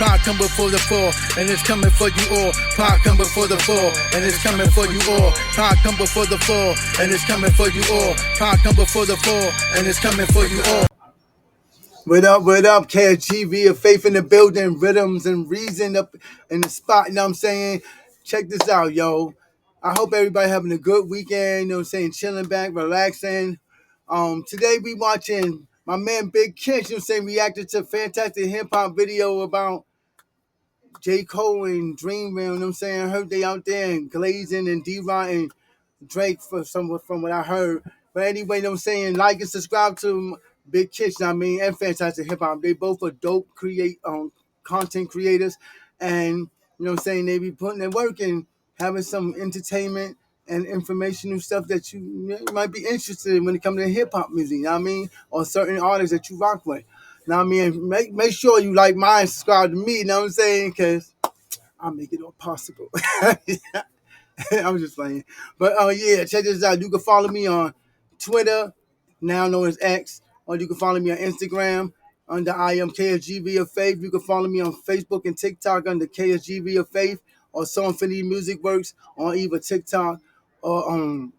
Pride come before the fall, and it's coming for you all. Pride come before the fall, and it's coming for you all. Pride come before the fall, and it's coming for you all. Pride come before the fall, and it's coming for you all. What up, Ksg ViaFaith in the building, rhythms and reason up in the spot, you know what I'm saying? Check this out, yo. I hope everybody having a good weekend, you know what I'm saying, chilling back, relaxing. Today we watching my man Big Ksg, you know what I'm saying, reacted to a fantastic hip-hop video about J. Cole and Dreamville, you know what I'm saying? I heard they out there and Glazing and D-Rod and Drake from what I heard. But anyway, you know what I'm saying, like and subscribe to Big Ksg, you know what I mean, and Fantastic Hip Hop. They both are dope content creators, and you know what I'm saying, they be putting in work and having some entertainment and informational stuff that you might be interested in when it comes to hip hop music, you know what I mean, or certain artists that you rock with. You know what I mean? Make sure you like mine, subscribe to me, you know what I'm saying, because I'll make it all possible. I'm just playing. But yeah, check this out. You can follow me on Twitter, now known as X, or you can follow me on Instagram under I am Ksg ViaFaith. You can follow me on Facebook and TikTok under Ksg ViaFaith, or So Infinity Music Works on either TikTok or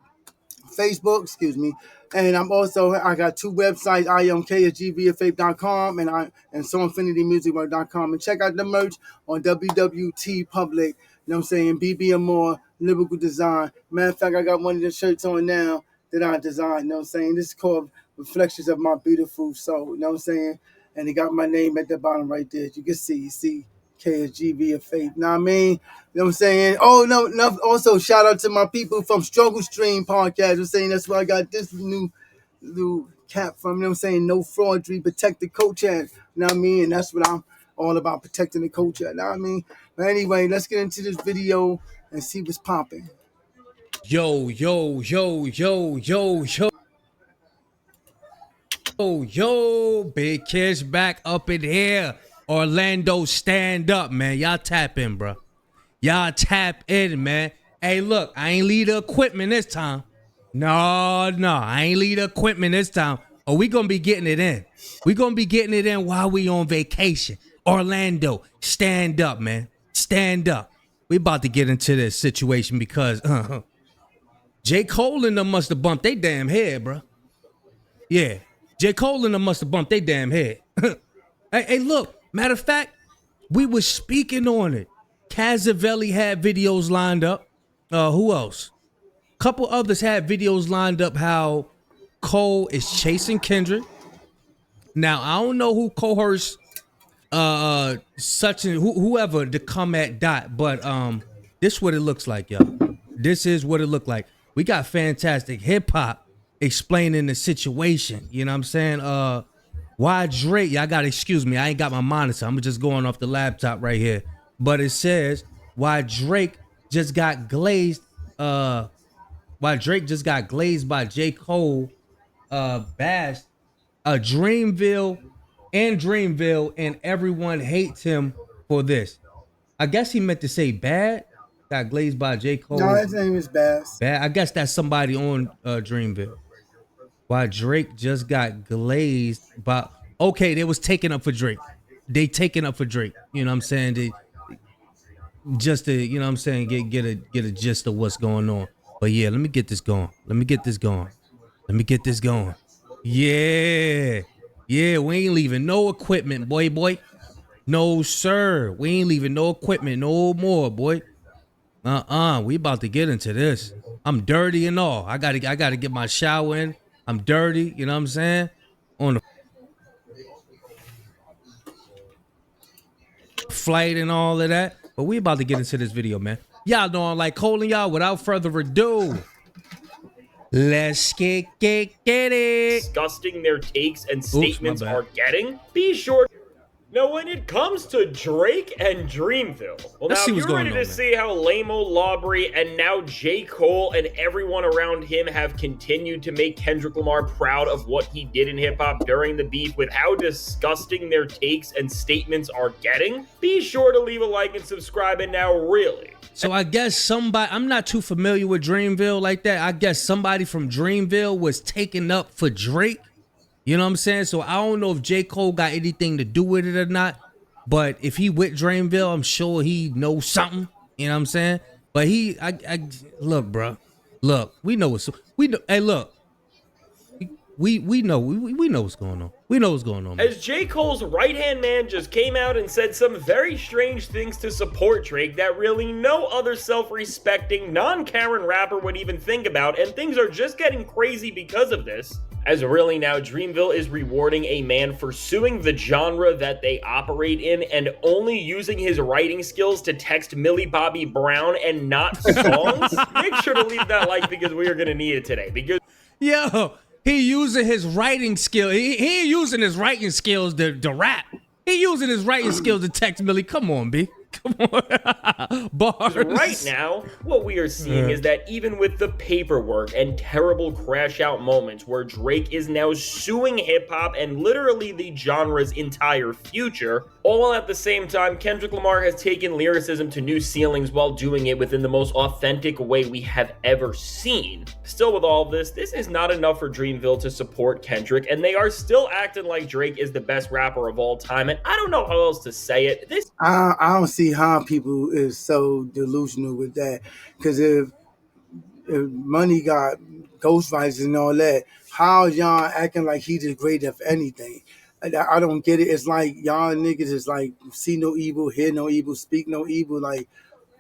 Facebook, excuse me. And I got two websites, I am KSGViaFaith.com and SoInfinityMusicWork.com. And check out the merch on WWT Public, you know what I'm saying, BB and More, Lyrical Design. Matter of fact, I got one of the shirts on now that I designed, you know what I'm saying. This is called Reflections of My Beautiful Soul, you know what I'm saying. And it got my name at the bottom right there. As you can see Ksg ViaFaith. Know what I mean? You know what I'm saying? Oh, no. Also, shout out to my people from Struggle Stream Podcast. I'm saying that's where I got this new cap from. You know what I'm saying? No fraudery, protect the culture. You know what I mean? And that's what I'm all about, protecting the culture. You know what I mean? But anyway, let's get into this video and see what's popping. Yo. Big Ksg back up in here. Orlando, stand up, man. Y'all tap in, bro. Y'all tap in, man. Hey, look, I ain't leave the equipment this time. No, I ain't leave the equipment this time. Oh, we gonna be getting it in. We gonna be getting it in while we on vacation. Orlando, stand up, man. Stand up. We about to get into this situation because J. Cole and them must have bumped they damn head, bro. Yeah, J. Cole and them must have bumped they damn head. Hey, look, matter of fact, we was speaking on it. Ksg had videos lined up. Who else? Couple others had videos lined up how Cole is chasing Kendrick. Now, I don't know who coerced whoever to come at Dot, but this is what it looks like, y'all. This is what it looked like. We got Fantastic Hip Hop explaining the situation. You know what I'm saying? Why Drake, y'all gotta excuse me, I ain't got my monitor. I'm just going off the laptop right here. But it says why Drake just got glazed, by J. Cole, bashed Dreamville, and everyone hates him for this. I guess he meant to say bad. Got glazed by J. Cole. No, his name is Bass. Bad. I guess that's somebody on Dreamville. Why Drake just got glazed by, okay, they was taking up for Drake. They taking up for Drake. You know what I'm saying? They just to, you know what I'm saying, get a gist of what's going on. But yeah, let me get this going. Yeah, we ain't leaving no equipment, boy. No, sir. We ain't leaving no equipment no more, boy. We about to get into this. I'm dirty and all. I gotta get my shower in. I'm dirty, you know what I'm saying? On the flight and all of that. But we about to get into this video, man. Y'all know I'm like Cole and y'all. Without further ado, let's get it. Disgusting their takes and statements are getting. Be sure. Now, when it comes to Drake and Dreamville, well, now you're ready to see how Lamo Lawbury and now J. Cole and everyone around him have continued to make Kendrick Lamar proud of what he did in hip-hop during the beef with how disgusting their takes and statements are getting. Be sure to leave a like and subscribe, and now really. So I guess somebody, I'm not too familiar with Dreamville like that. I guess somebody from Dreamville was taking up for Drake. You know what I'm saying? So I don't know if J. Cole got anything to do with it or not. But if he with Dreamville, I'm sure he knows something. You know what I'm saying? But look, bro. Look, we know what's we know. Hey, look, we know we know what's going on. We know what's going on, man. As J. Cole's right-hand man just came out and said some very strange things to support Drake that really no other self-respecting non-Karen rapper would even think about, and things are just getting crazy because of this. As really now, Dreamville is rewarding a man for suing the genre that they operate in and only using his writing skills to text Millie Bobby Brown and not songs. Make sure to leave that like because we are going to need it today. Because Yo, he using his writing skill. He ain't using his writing skills to rap. He using his writing skills to text Millie. Come on, B. Come on. Bars. Right now, what we are seeing is that even with the paperwork and terrible crash out moments where Drake is now suing hip-hop and literally the genre's entire future, all while at the same time, Kendrick Lamar has taken lyricism to new ceilings while doing it within the most authentic way we have ever seen. Still with all of this is not enough for Dreamville to support Kendrick, and they are still acting like Drake is the best rapper of all time, and I don't know how else to say it. I don't see how people is so delusional with that, because if Money got ghostwriters and all that, how y'all acting like he the great of anything? I don't get it. It's like y'all niggas is like see no evil, hear no evil, speak no evil. Like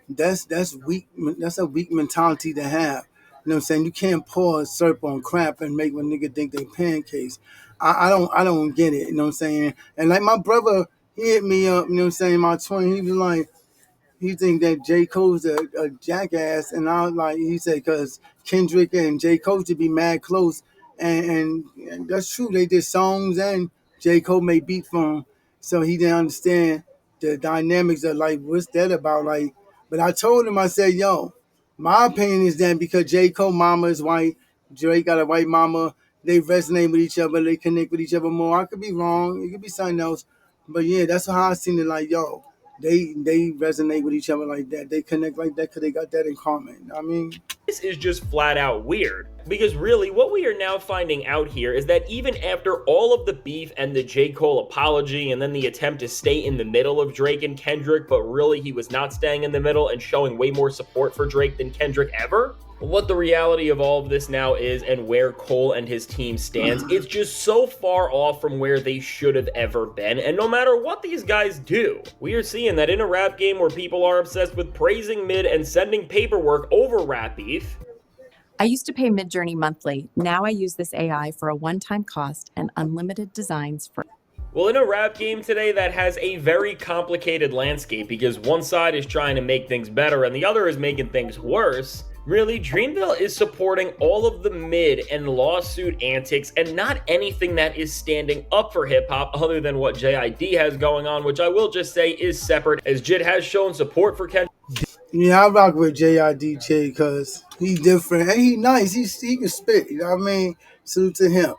that's weak. That's a weak mentality to have. You know what I'm saying? You can't pour syrup on crap and make a nigga think they pancakes. I don't get it. You know what I'm saying? And like my brother, he hit me up. You know what I'm saying? My twin, he was like, he think that J. Cole's a jackass, and I was like, he said, because Kendrick and J. Cole should be mad close, and that's true. They did songs, and J. Cole made beat for him, so he didn't understand the dynamics of like what's that about, like. But I told him, I said, yo, my opinion is that because J. Cole mama is white, Drake got a white mama, they resonate with each other, they connect with each other more. I could be wrong, it could be something else, but yeah, that's how I seen it. Like, yo, they resonate with each other like that. They connect like that because they got that in common. I mean, this is just flat out weird. Because really, what we are now finding out here is that even after all of the beef and the J. Cole apology and then the attempt to stay in the middle of Drake and Kendrick, but really he was not staying in the middle and showing way more support for Drake than Kendrick ever, what the reality of all of this now is and where Cole and his team stands, it's just so far off from where they should have ever been. And no matter what these guys do, we are seeing that in a rap game where people are obsessed with praising Mid and sending paperwork over rap beef. I used to pay Midjourney monthly. Now I use this AI for a one-time cost and unlimited designs for... Well, in a rap game today that has a very complicated landscape because one side is trying to make things better and the other is making things worse, really, Dreamville is supporting all of the mid and lawsuit antics and not anything that is standing up for hip-hop other than what JID has going on, which I will just say is separate, as Jid has shown support for Kendrick. Yeah, I rock with JIDJ because he's different and he nice. He can spit, you know what I mean? Salute to him.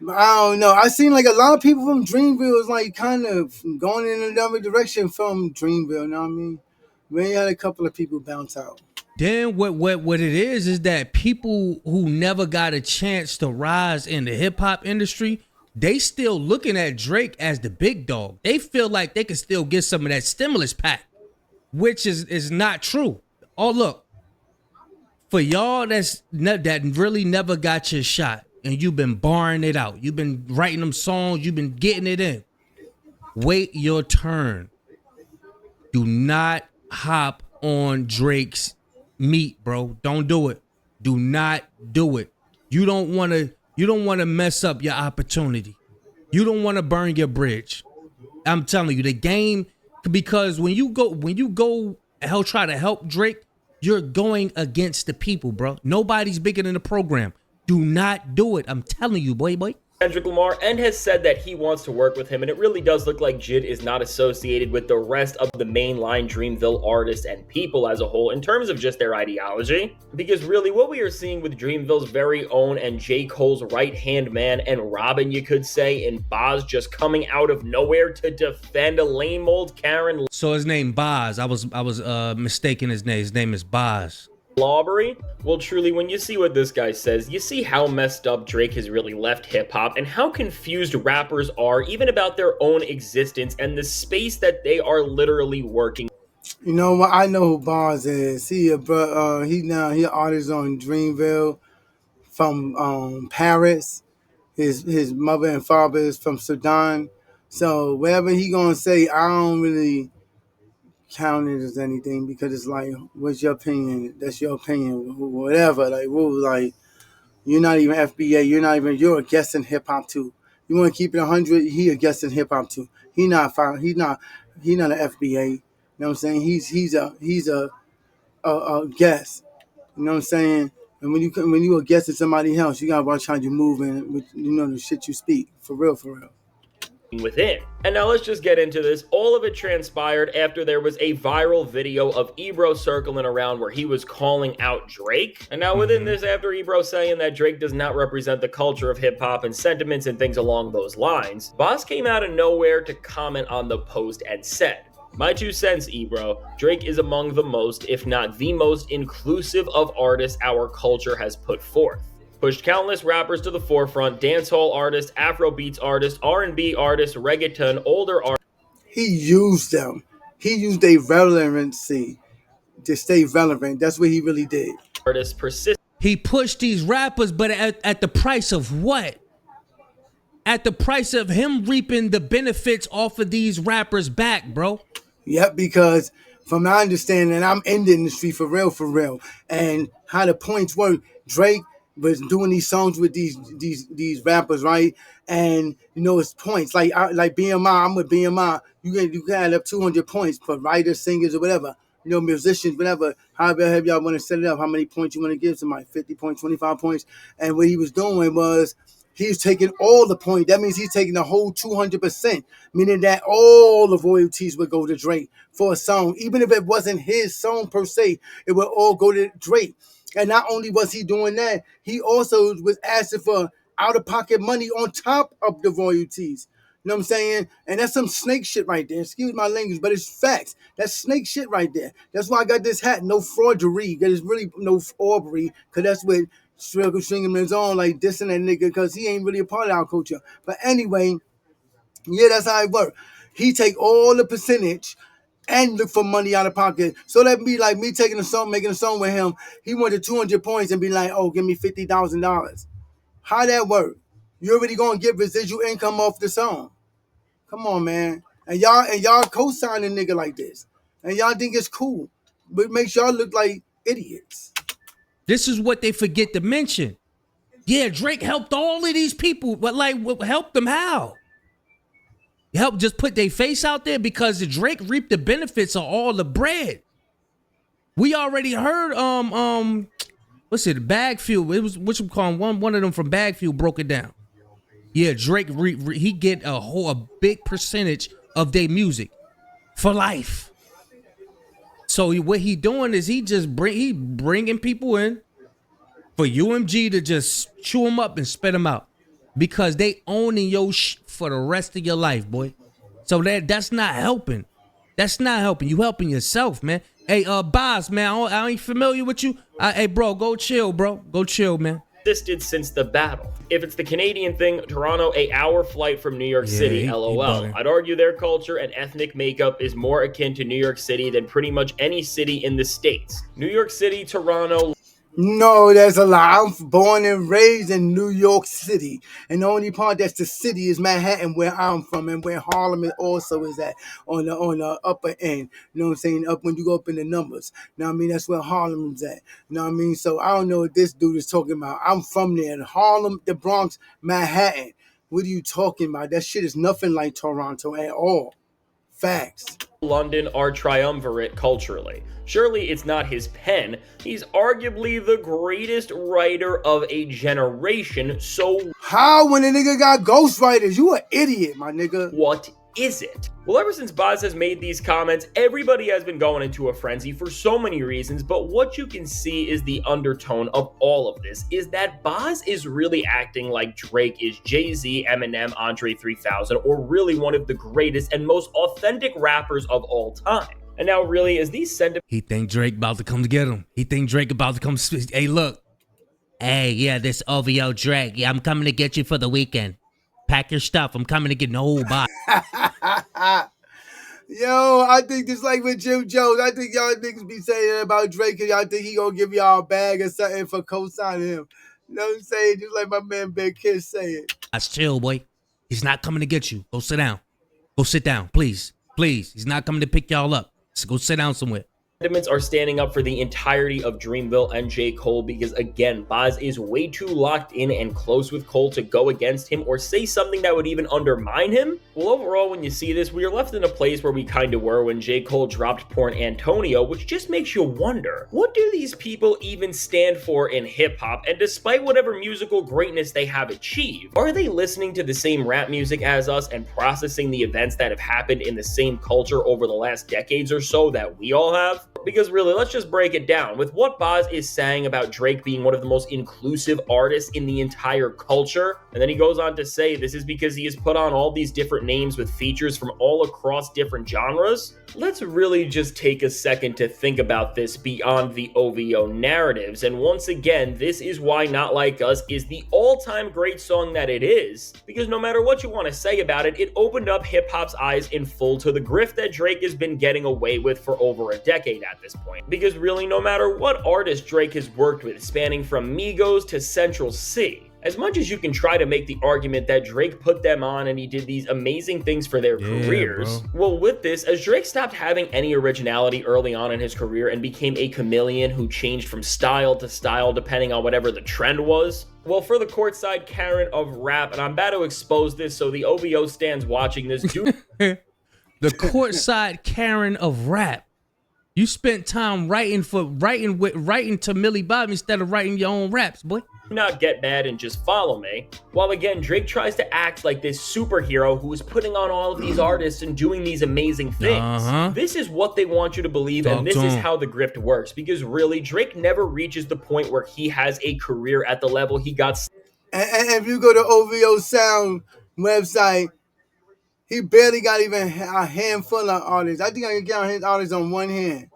But I don't know. I seen like a lot of people from Dreamville is like kind of going in another direction from Dreamville, you know what I mean? We had a couple of people bounce out. Then what it is that people who never got a chance to rise in the hip hop industry, they still looking at Drake as the big dog. They feel like they can still get some of that stimulus pack, which is not true. Oh, look, for y'all that really never got your shot and you've been barring it out, you've been writing them songs, you've been getting it in. Wait your turn. Do not hop on Drake's meat, bro. Don't do it. Do not do it. You don't want to mess up your opportunity. You don't want to burn your bridge. I'm telling you, the game, because when you go try to help Drake, you're going against the people, bro. Nobody's bigger than the program. Do not do it. I'm telling you, boy. Kendrick Lamar, and has said that he wants to work with him, and it really does look like Jid is not associated with the rest of the mainline Dreamville artists and people as a whole in terms of just their ideology, because really what we are seeing with Dreamville's very own and J. Cole's right-hand man and Robin, you could say, and Boz just coming out of nowhere to defend a lame old Karen. So his name Boz. I was mistaken his name. His name is Boz. Lawbery? Well, truly, when you see what this guy says, you see how messed up Drake has really left hip-hop and how confused rappers are even about their own existence and the space that they are literally working. You know what? I know who Bars is. He an artist on Dreamville from Paris. His mother and father is from Sudan. So whatever he gonna say, I don't really count it as anything because it's like, what's your opinion? That's your opinion. Whatever. Like, whoa, like you're not even FBA. You're a guest in hip hop too. You want to keep it 100? He a guest in hip hop too. He not an FBA. You know what I'm saying? He's a guest. You know what I'm saying? And when you a guest to somebody else, you gotta watch how you move and the shit you speak. For real. Within. And now let's just get into this. All of it transpired after there was a viral video of Ebro circling around where he was calling out Drake. And now within this, after Ebro saying that Drake does not represent the culture of hip-hop and sentiments and things along those lines, Boss came out of nowhere to comment on the post and said, "My 2 cents, Ebro. Drake is among the most, if not the most, inclusive of artists our culture has put forth. Pushed countless rappers to the forefront, dancehall artists, Afrobeats artists, R&B artists, reggaeton, older artists." He used them. He used their relevancy to stay relevant. That's what he really did. Artists persist. He pushed these rappers, but at the price of what? At the price of him reaping the benefits off of these rappers back, bro. Yep, because from my understanding, I'm in the industry for real. And how the points work, Drake was doing these songs with these rappers, right? And it's points like BMI. I'm with BMI. You can add up 200 points for writers, singers, or whatever. Musicians, whatever. However y'all want to set it up, how many points you want to give somebody? 50 points, 25 points. And what he was doing was he's taking all the points. That means he's taking the whole 200%, meaning that all the royalties would go to Drake for a song. Even if it wasn't his song per se, it would all go to Drake. And not only was he doing that, he also was asking for out-of-pocket money on top of the royalties. You know what I'm saying? And that's some snake shit right there. Excuse my language, but it's facts. That's snake shit right there. That's why I got this hat. No fraudery. There's really no aubery, because that's what stringing his on, like dissing that nigga, because he ain't really a part of our culture. But anyway, yeah, that's how it works. He take all the percentage and look for money out of pocket. So that'd be like me taking a song, making a song with him. He wanted 200 points and be like, oh, give me $50,000. How that work? You already gonna get residual income off the song. Come on, man. And y'all co-sign a nigga like this. And y'all think it's cool. But it makes y'all look like idiots. This is what they forget to mention. Yeah, Drake helped all of these people, but help them how? Help just put their face out there because Drake reaped the benefits of all the bread. We already heard what's it, Bag Fuel? It was what you call one of them from Bag Fuel broke it down. Yeah, Drake he get a big percentage of their music for life. So what he doing is he bringing people in for UMG to just chew them up and spit them out because they owning your for the rest of your life, boy. So that's not helping. That's not helping. You helping yourself, man. Hey, Boss, man, I ain't familiar with you. Hey, bro, go chill, bro. Go chill, man. Existed since the battle. If it's the Canadian thing, Toronto, 8-hour flight from New York City, LOL. I'd argue their culture and ethnic makeup is more akin to New York City than pretty much any city in the States. New York City, Toronto. No, that's a lie. I'm born and raised in New York City. And the only part that's the city is Manhattan, where I'm from, and where Harlem also is at, on the upper end. You know what I'm saying? Up when you go up in the numbers. You know what I mean? That's where Harlem's at. You know what I mean? So I don't know what this dude is talking about. I'm from there. Harlem, the Bronx, Manhattan. What are you talking about? That shit is nothing like Toronto at all. Facts. London are triumvirate culturally. Surely it's not his pen. He's arguably the greatest writer of a generation, so how when a nigga got ghostwriters? You an idiot, my nigga. What is it? Well, ever since Boz has made these comments, everybody has been going into a frenzy for so many reasons, but what you can see is the undertone of all of this is that Boz is really acting like Drake is Jay-Z, Eminem, Andre 3000, or really one of the greatest and most authentic rappers of all time. And now really, is these sentiments... He think Drake about to come to get him. He think Drake about to come... Hey, look. Hey, yeah, this OVO Drake. Yeah, I'm coming to get you for the weekend. Pack your stuff. I'm coming to get nobody. Yo, I think just like with Jim Jones, I think y'all niggas be saying that about Drake and y'all think he gonna give y'all a bag or something for co-signing him. You know what I'm saying? Just like my man Big Kid saying. That's chill, boy. He's not coming to get you. Go sit down. Go sit down, please. Please. He's not coming to pick y'all up. So go sit down somewhere. Sentiments are standing up for the entirety of Dreamville and J. Cole because, again, Baz is way too locked in and close with Cole to go against him or say something that would even undermine him. Well, overall, when you see this, we are left in a place where we kind of were when J. Cole dropped Porn Antonio, which just makes you wonder, what do these people even stand for in hip-hop? And despite whatever musical greatness they have achieved, are they listening to the same rap music as us and processing the events that have happened in the same culture over the last decades or so that we all have? Because really, let's just break it down. With what Baz is saying about Drake being one of the most inclusive artists in the entire culture, and then he goes on to say this is because he has put on all these different names with features from all across different genres, let's really just take a second to think about this beyond the OVO narratives. And once again, this is why Not Like Us is the all-time great song that it is, because no matter what you want to say about it, it opened up hip-hop's eyes in full to the grift that Drake has been getting away with for over a decade at this point. Because really, no matter what artist Drake has worked with, spanning from Migos to Central C, as much as you can try to make the argument that Drake put them on and he did these amazing things for their careers, well, with this, as Drake stopped having any originality early on in his career and became a chameleon who changed from style to style depending on whatever the trend was, well, for the courtside Karen of rap, and I'm about to expose this so the OVO stands watching this, dude. The courtside Karen of rap. You spent time writing to Millie Bobby instead of writing your own raps, boy. Do not get mad and just follow me. While again, Drake tries to act like this superhero who is putting on all of these artists and doing these amazing things. This is what they want you to believe, and this is how the grift works. Because really, Drake never reaches the point where he has a career at the level he got. And if you go to OVO Sound website, he barely got even a handful of artists. I think I can count his artists on one hand.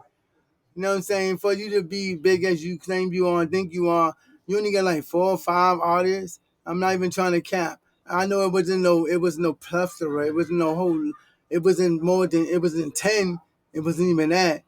You know what I'm saying? For you to be big as you claim you are and think you are, you only get like 4 or 5 artists. I'm not even trying to cap. I know it wasn't no plethora. It wasn't no whole. It wasn't 10. It wasn't even that.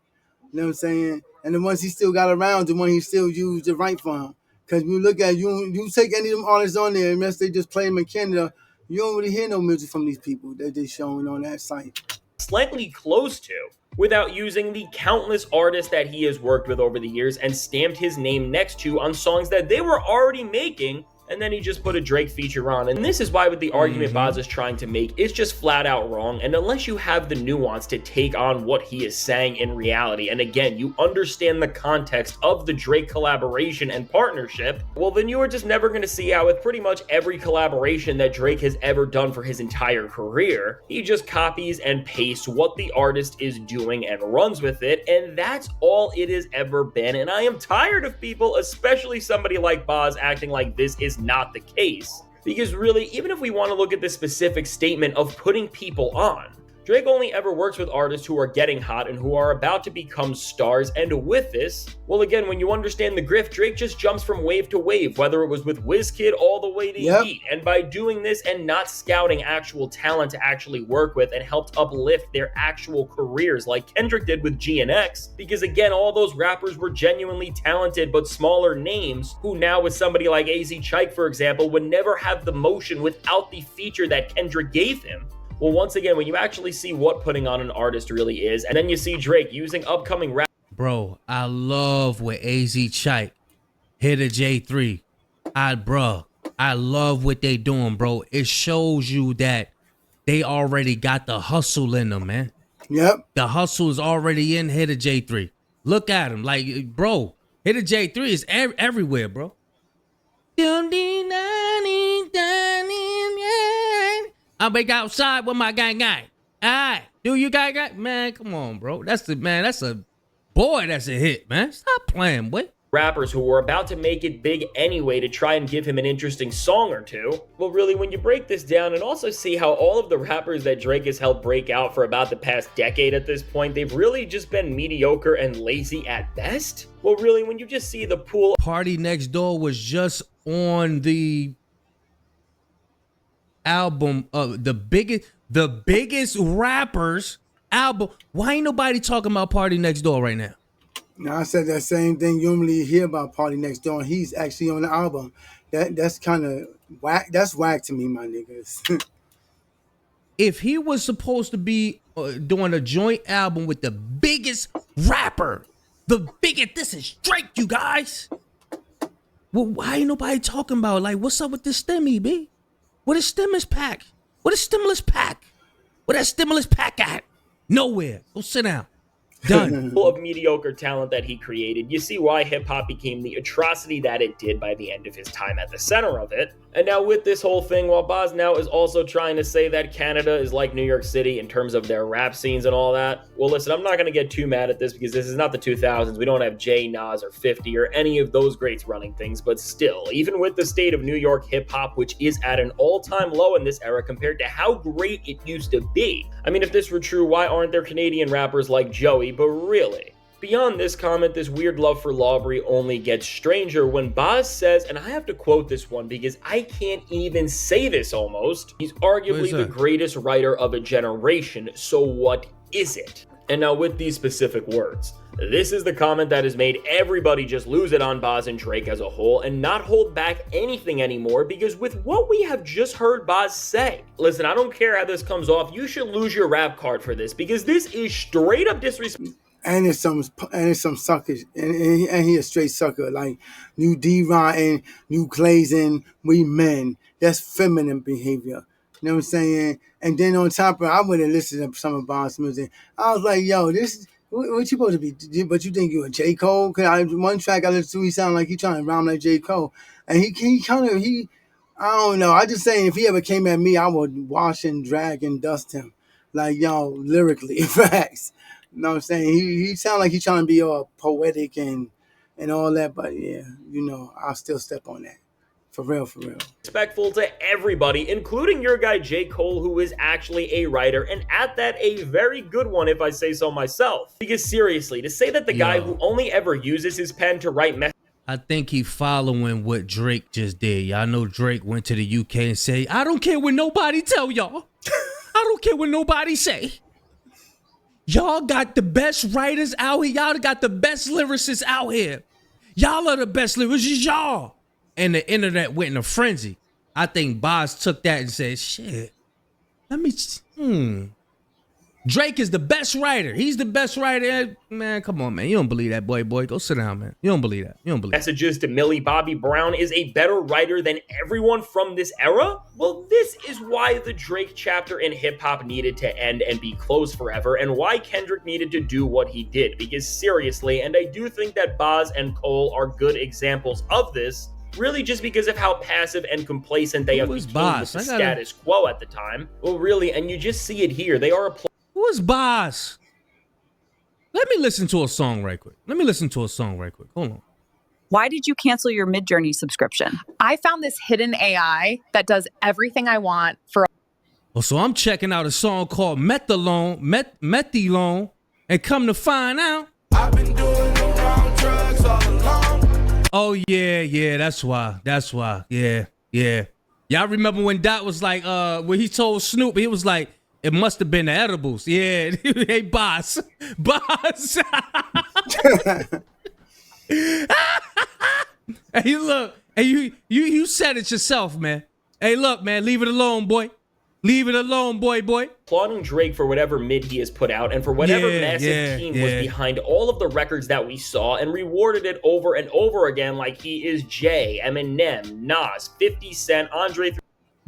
You know what I'm saying? And the ones he still got around, the one he still used to write for him. Because you look at you take any of them artists on there, unless they just play them in Canada, you don't really hear no music from these people that they're showing on that site. Slightly close to, without using the countless artists that he has worked with over the years and stamped his name next to on songs that they were already making, and then he just put a Drake feature on. And this is why with the argument Baz is trying to make, it's just flat out wrong. And unless you have the nuance to take on what he is saying in reality, and again, you understand the context of the Drake collaboration and partnership, well, then you are just never going to see how with pretty much every collaboration that Drake has ever done for his entire career, he just copies and pastes what the artist is doing and runs with it. And that's all it has ever been. And I am tired of people, especially somebody like Baz, acting like this is not the case. Because really, even if we want to look at the specific statement of putting people on, Drake only ever works with artists who are getting hot and who are about to become stars, and with this, well again, when you understand the grift, Drake just jumps from wave to wave, whether it was with WizKid all the way to Yeet, and by doing this and not scouting actual talent to actually work with and helped uplift their actual careers like Kendrick did with GNX, because again, all those rappers were genuinely talented but smaller names who now with somebody like AZ Chike, for example, would never have the motion without the feature that Kendrick gave him. Well, once again, when you actually see what putting on an artist really is, and then you see Drake using upcoming rap. Bro, I love what AZ Chike hit a J3. I love what they doing, bro. It shows you that they already got the hustle in them, man. Yep. The hustle is already in Hit a J3. Look at him. Like, bro, Hit a J3 is everywhere, bro. I wake outside with my gang. Alright, do you gang? Man, come on, bro. That's a boy, that's a hit, man. Stop playing, boy. rappers who were about to make it big anyway to try and give him an interesting song or two. Well, really, when you break this down and also see how all of the rappers that Drake has helped break out for about the past decade at this point, they've really just been mediocre and lazy at best. Well, really, when you just see the pool. Party Next Door was just on the album of the biggest rappers album. Why ain't nobody talking about Party Next Door right now? Now I said that same thing. You normally hear about Party Next Door, and he's actually on the album. That's kind of whack. That's whack to me, my niggas. If he was supposed to be doing a joint album with the biggest rapper, this is Drake, you guys. Well, why ain't nobody talking about, like, what's up with this stimmy, B? What is stimulus pack? What is stimulus pack? Where that stimulus pack at? Nowhere. Go sit down. Done. Full of mediocre talent that he created. You see why hip-hop became the atrocity that it did by the end of his time at the center of it. And now with this whole thing, while Boz now is also trying to say that Canada is like New York City in terms of their rap scenes and all that, well, listen, I'm not going to get too mad at this because this is not the 2000s. We don't have Jay, Nas, or 50 or any of those greats running things, but still, even with the state of New York hip-hop, which is at an all-time low in this era compared to how great it used to be. I mean, if this were true, why aren't there Canadian rappers like Joey? But really, beyond this comment, this weird love for Lawbury only gets stranger when Boz says, and I have to quote this one because I can't even say this almost, he's arguably the greatest writer of a generation, so what is it? And now with these specific words, this is the comment that has made everybody just lose it on Boz and Drake as a whole and not hold back anything anymore, because with what we have just heard Boz say, listen, I don't care how this comes off, you should lose your rap card for this, because this is straight up disrespect. And it's some suckers, and he a straight sucker, like new D-Rod and new Glazing, we men. That's feminine behavior. You know what I'm saying? And then on top of it, I went and listened to some of Bob's music. I was like, yo, this, what you supposed to be? But you think you a J. Cole? Cause one track I listened to, he sounded like he trying to rhyme like J. Cole. And he I don't know. I just saying, if he ever came at me, I would wash and drag and dust him. Like, yo, lyrically, facts. You know what I'm saying? He sound like he's trying to be all poetic and all that, but yeah, you know, I'll still step on that. For real, for real. Respectful to everybody, including your guy J. Cole, who is actually a writer, and at that, a very good one if I say so myself. Because seriously, to say that the guy who only ever uses his pen to write I think he following what Drake just did. Y'all know Drake went to the UK and said, I don't care what nobody tell y'all. I don't care what nobody say. Y'all got the best writers out here. Y'all got the best lyricists out here. Y'all are the best lyricists, y'all. And the internet went in a frenzy. I think Boz took that and said, shit, let me, Drake is the best writer. He's the best writer. Man, come on, man. You don't believe that, boy. Go sit down, man. You don't believe that. You don't believe that. Messages to Millie Bobby Brown is a better writer than everyone from this era? Well, this is why the Drake chapter in hip-hop needed to end and be closed forever, and why Kendrick needed to do what he did. Because seriously, and I do think that Boz and Cole are good examples of this, really just because of how passive and complacent they have become with the status quo at the time. Well, really, and you just see it here. They are a Who is Boz? Let me listen to a song right quick. Hold on. Why did you cancel your Midjourney subscription? I found this hidden AI that does everything I want for. Oh, so I'm checking out a song called Methylone, and come to find out, I've been doing the wrong drugs all along. Oh yeah, that's why. Yeah. Y'all remember when Dot was like, when he told Snoop, he was like, it must have been the edibles. Yeah. Hey, boss. Hey, look. Hey, you said it yourself, man. Hey, look, man. Leave it alone, boy. Leave it alone, boy. Applauding Drake for whatever mid he has put out and for whatever massive team was behind all of the records that we saw and rewarded it over and over again like he is Jay, Eminem, Nas, 50 Cent, Andre.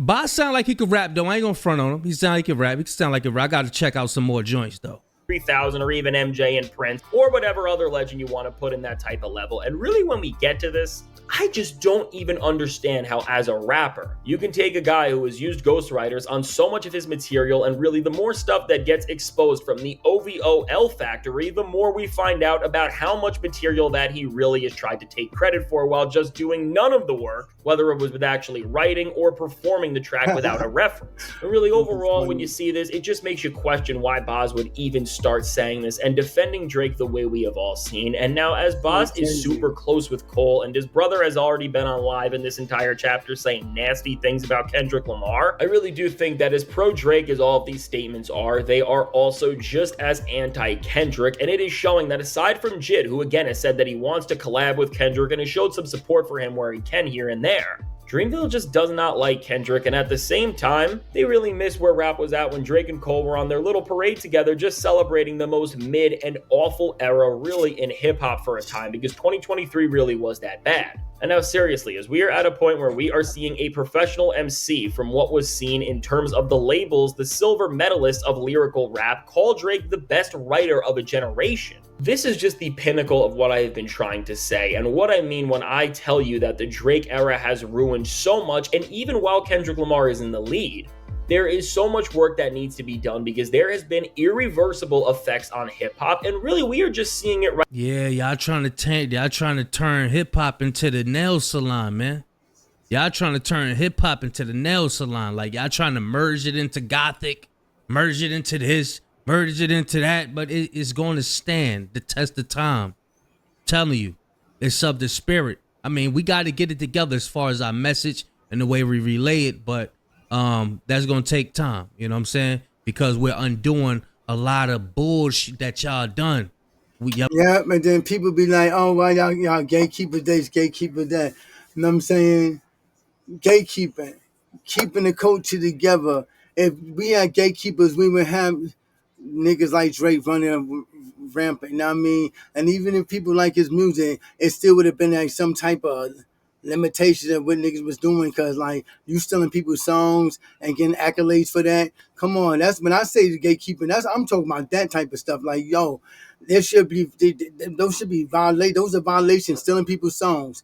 Boss sound like he could rap, though. I ain't gonna front on him. He sound like he could rap. I gotta check out some more joints, though. 3000 or even MJ and Prince or whatever other legend you want to put in that type of level. And really, when we get to this, I just don't even understand how, as a rapper, you can take a guy who has used ghostwriters on so much of his material, and really the more stuff that gets exposed from the OVOL factory, the more we find out about how much material that he really has tried to take credit for while just doing none of the work, whether it was with actually writing or performing the track without a reference. And really, overall, when you see this, it just makes you question why Boz would even start saying this and defending Drake the way we have all seen. And now, as Boz is super close with Cole, and his brother has already been on live in this entire chapter saying nasty things about Kendrick Lamar, I really do think that as pro-Drake as all of these statements are, they are also just as anti-Kendrick, and it is showing that aside from Jid, who again has said that he wants to collab with Kendrick and has showed some support for him where he can here and there, Dreamville just does not like Kendrick, and at the same time, they really miss where rap was at when Drake and Cole were on their little parade together, just celebrating the most mid and awful era really in hip-hop for a time, because 2023 really was that bad. And now seriously, as we are at a point where we are seeing a professional MC from what was seen in terms of the labels, the silver medalist of lyrical rap, call Drake the best writer of a generation. This is just the pinnacle of what I have been trying to say, and what I mean when I tell you that the Drake era has ruined so much, and even while Kendrick Lamar is in the lead, there is so much work that needs to be done because there has been irreversible effects on hip-hop, and really we are just seeing it right. Yeah, y'all trying to turn hip-hop into the nail salon, man. Y'all trying to turn hip-hop into the nail salon. Like, y'all trying to merge it into gothic, merge it into this, merge it into that, but it is going to stand the test of time. I'm telling you, it's of the spirit. I mean, we got to get it together as far as our message and the way we relay it, but that's going to take time, you know what I'm saying? Because we're undoing a lot of bullshit that y'all done. Yeah, and then people be like, oh, well, y'all gatekeeper this, gatekeeper that. You know what I'm saying? Gatekeeping, keeping the culture together. If we had gatekeepers, we would have niggas like Drake running rampant, you know what I mean? And even if people like his music, it still would have been like some type of limitation of what niggas was doing, because like you stealing people's songs and getting accolades for that. Come on, that's when I say the gatekeeping. I'm talking about that type of stuff. Like, yo, there should be those are violations, stealing people's songs,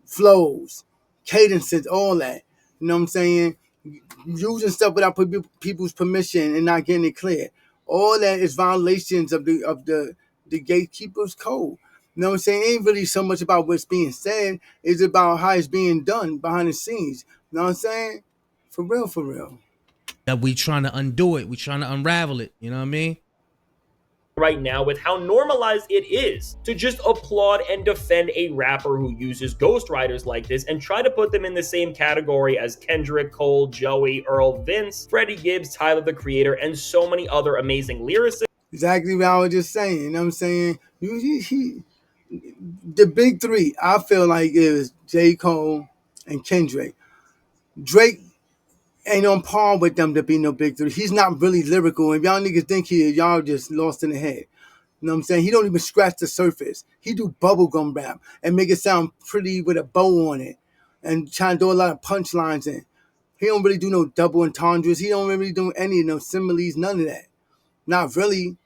flows, cadences, all that. You know what I'm saying? Using stuff without people's permission and not getting it clear. All that is violations of the gatekeeper's code. You know what I'm saying? It ain't really so much about what's being said. It's about how it's being done behind the scenes. You know what I'm saying? For real, for real. That we trying to undo it. We trying to unravel it. You know what I mean? Right now with how normalized it is to just applaud and defend a rapper who uses ghostwriters like this and try to put them in the same category as Kendrick, Cole, Joey, Earl, Vince, Freddie Gibbs, Tyler the Creator, and so many other amazing lyricists. Exactly what I was just saying. You know what I'm saying? The big three, I feel like, is J. Cole and Kendrick. Drake ain't on par with them to be no big three. He's not really lyrical. If y'all niggas think he is, y'all just lost in the head. You know what I'm saying? He don't even scratch the surface. He do bubblegum rap and make it sound pretty with a bow on it and try to do a lot of punchlines in. He don't really do no double entendres. He don't really do any of no similes, none of that. Not really. You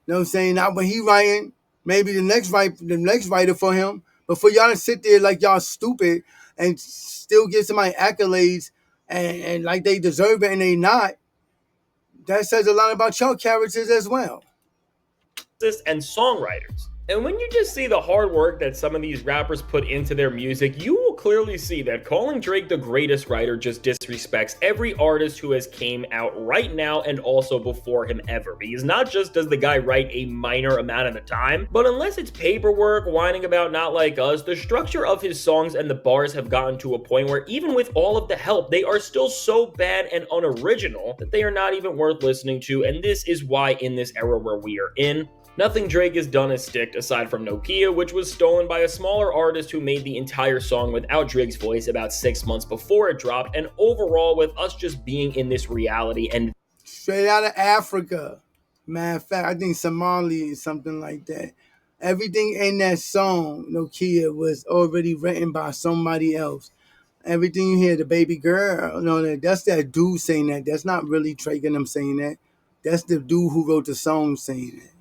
know what I'm saying? Not when he writing. Maybe the next writer for him. But for y'all to sit there like y'all stupid and still give somebody accolades and like they deserve it and they not, that says a lot about your characters as well. And songwriters. And when you just see the hard work that some of these rappers put into their music, you will clearly see that calling Drake the greatest writer just disrespects every artist who has came out right now and also before him ever. Because not just does the guy write a minor amount of the time, but unless it's paperwork, whining about Not Like Us, the structure of his songs and the bars have gotten to a point where even with all of the help, they are still so bad and unoriginal that they are not even worth listening to. And this is why in this era where we are in, nothing Drake has done is sticked aside from Nokia, which was stolen by a smaller artist who made the entire song without Drake's voice about 6 months before it dropped, and overall with us just being in this reality and straight out of Africa. Matter of fact, I think Somali is something like that. Everything in that song, Nokia, was already written by somebody else. Everything you hear, the baby girl, that's that dude saying that. That's not really Drake and them saying that. That's the dude who wrote the song saying it.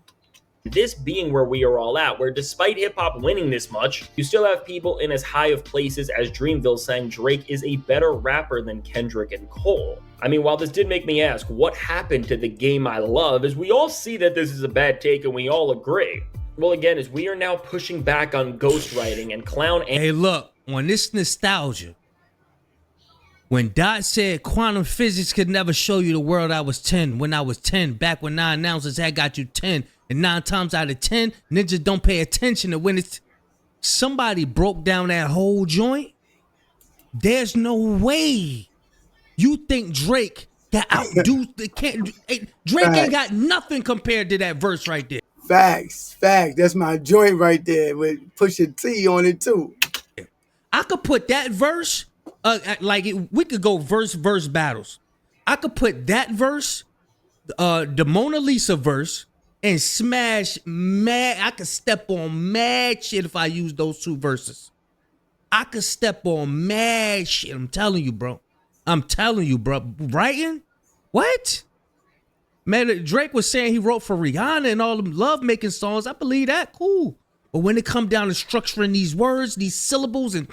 This being where we are all at, where despite hip-hop winning this much, you still have people in as high of places as Dreamville saying Drake is a better rapper than Kendrick and Cole. I mean, while this did make me ask, what happened to the game I love, as we all see that this is a bad take and we all agree. Well, again, as we are now pushing back on ghostwriting and clown... Hey, look, on this nostalgia, when Dot said quantum physics could never show you the world I was 10, when I was 10, back when 9 announcers had got you 10, and 9 times out of 10, ninjas don't pay attention to when it's... Somebody broke down that whole joint. There's no way you think Drake can outdo... Drake ain't got nothing compared to that verse right there. Facts. That's my joint right there with Pusha T on it too. I could put that verse, we could go verse battles. I could put that verse, the Mona Lisa verse, and smash mad. I could step on mad shit if I use those two verses. I could step on mad shit. I'm telling you, bro. Writing? What? Man, Drake was saying he wrote for Rihanna and all them love-making songs. I believe that. Cool. But when it come down to structuring these words, these syllables, and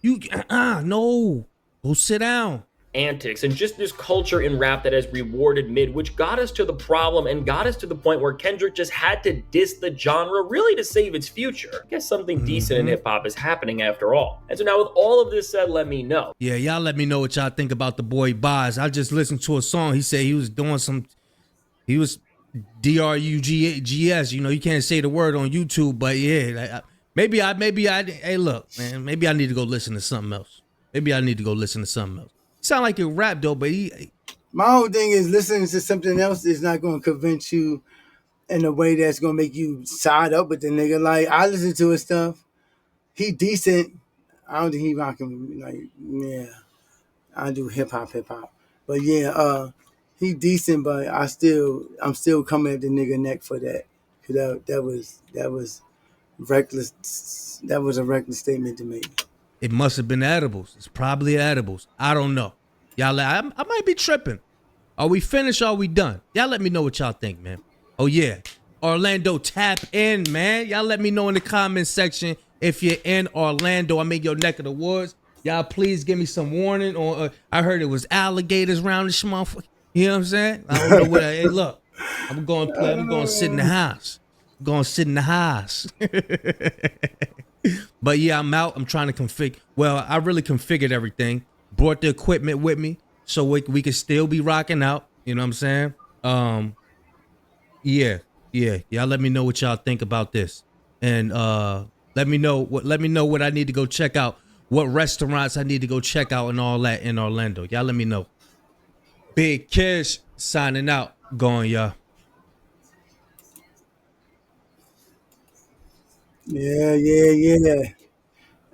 no. Go sit down. Antics and just this culture in rap that has rewarded mid, which got us to the problem and got us to the point where Kendrick just had to diss the genre really to save its future. I guess something decent in hip-hop is happening after all. And so now with all of this said, let me know. Yeah, y'all let me know what y'all think about the boy Boz. I just listened to a song. He said he was doing he was DRUGS. You know, you can't say the word on YouTube, but yeah, maybe I, hey, look, man, maybe I need to go listen to something else. Sound like a rap though, but my whole thing is listening to something else is not going to convince you in a way that's going to make you side up with the nigga. Like, I listen to his stuff. He decent. I don't think he rocking with me. Like, yeah, I do hip hop. But yeah, he decent, but I'm still coming at the nigga neck for that. Cause that was reckless. That was a reckless statement to make. It must have been edibles. It's probably edibles. I don't know. Y'all, I might be tripping. Are we finished? Or are we done? Y'all let me know what y'all think, man. Oh, yeah. Orlando, tap in, man. Y'all let me know in the comment section if you're in Orlando. I'm in your neck of the woods. Y'all please give me some warning. Or I heard it was alligators around this motherfucker. You know what I'm saying? I don't know what. Hey, look. I'm going to sit in the house. But yeah, I'm out. I'm trying to configure. Well, I really configured everything. Brought the equipment with me so we could still be rocking out. You know what I'm saying? Yeah. Y'all let me know what y'all think about this. And let me know what I need to go check out. What restaurants I need to go check out and all that in Orlando. Y'all let me know. Big Kish signing out. Going, y'all. Yeah. Yeah.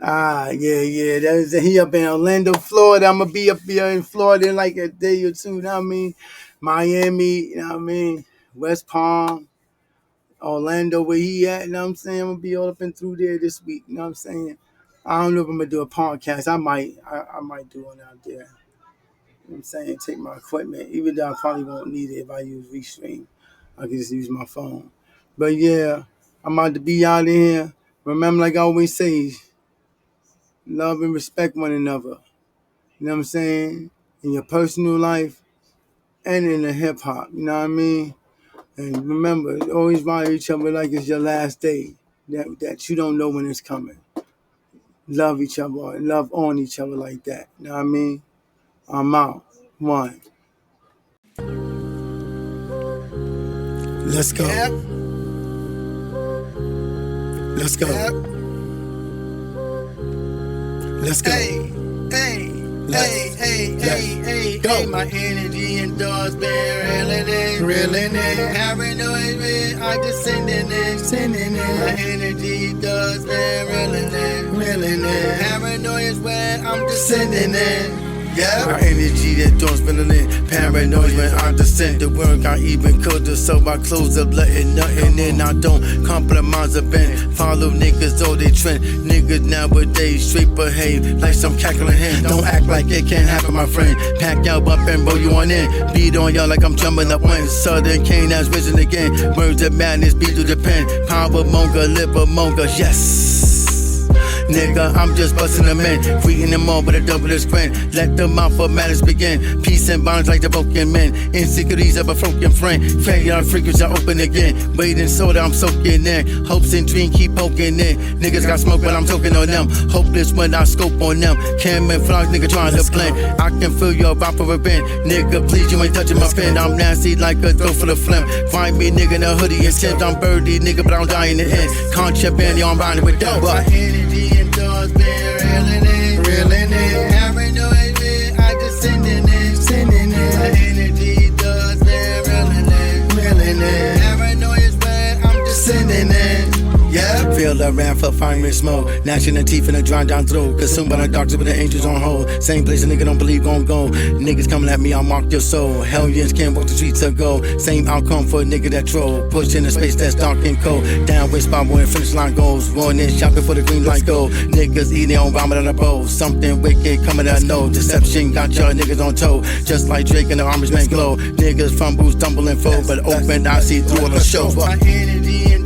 That is he up in Orlando, Florida. I'm gonna be up here in Florida in like a day or two. You know what I mean? Miami, you know what I mean? West Palm, Orlando, where he at, you know what I'm saying? I'm gonna be all up and through there this week, you know what I'm saying? I don't know if I'm gonna do a podcast. I might do one out there. You know what I'm saying? Take my equipment, even though I probably won't need it if I use Restream. I can just use my phone. But yeah, I'm about to be out of here. Remember, like I always say, love and respect one another. You know what I'm saying? In your personal life and in the hip hop. You know what I mean? And remember, always ride each other like it's your last day. That you don't know when it's coming. Love each other, love on each other like that. You know what I mean? I'm out. One. Let's go. Yep. Let's go. Yep. Let's go. Hey. Go. My energy indoors been reeling in. Paranoid with I just sending in. My energy does been reeling in. Paranoid is where I'm just sending in. Yeah. My energy that don't spinning in. Paranoid when I descend. The world got even colder, so I close up, letting nothing in. I don't compromise a bend. Follow niggas, though they trend. Niggas nowadays straight behave like some cackling hen. Don't act like it can't happen, my friend. Pack y'all up and roll you on in. Beat on y'all like I'm jumping up when Southern Cane has risen again. Words of madness beat through the pen. Power monger, liver monger, yes. Nigga, I'm just busting them in. Greeting them all with a double grin. Let the mouth of madness begin. Peace and bonds like the broken men. Insecurities of a broken friend. Failure frequencies are open again. Waiting so that I'm soaking in. Hopes and dreams keep poking in. Niggas got smoke but I'm talking on them. Hopeless when I scope on them. Cam and flog, nigga trying to blend. I can feel your vibe for a bend. Nigga, please, you ain't touching my pen. I'm nasty like a throat full of phlegm. Find me, nigga, in a hoodie and tent. I'm birdie, nigga, but I'm dying in the end. Contraband, I'm riding with that. But energy and doors been reeling in. Paranoid, I just sending it. My energy does been reeling in. Paranoid, I'm just sending it. Yeah. Feel the wrath for fire and smoke. Gnashing the teeth in a dry down throat. Consumed by the doctor with the angels on hold. Same place a nigga don't believe gon' go. Niggas coming at me, I'll mark your soul. Hellions can't walk the streets of gold. Same outcome for a nigga that troll. Pushed in a space that's dark and cold. Down with spot where finish line goes. Rolling in shopping for the green light gold. Niggas eating their own vomit on a bowl. Something wicked coming out of no. Deception got y'all niggas on toe. Just like Drake and the armor's man glow. Niggas fumble, stumble and fold. But open, I see through all the show. My energy and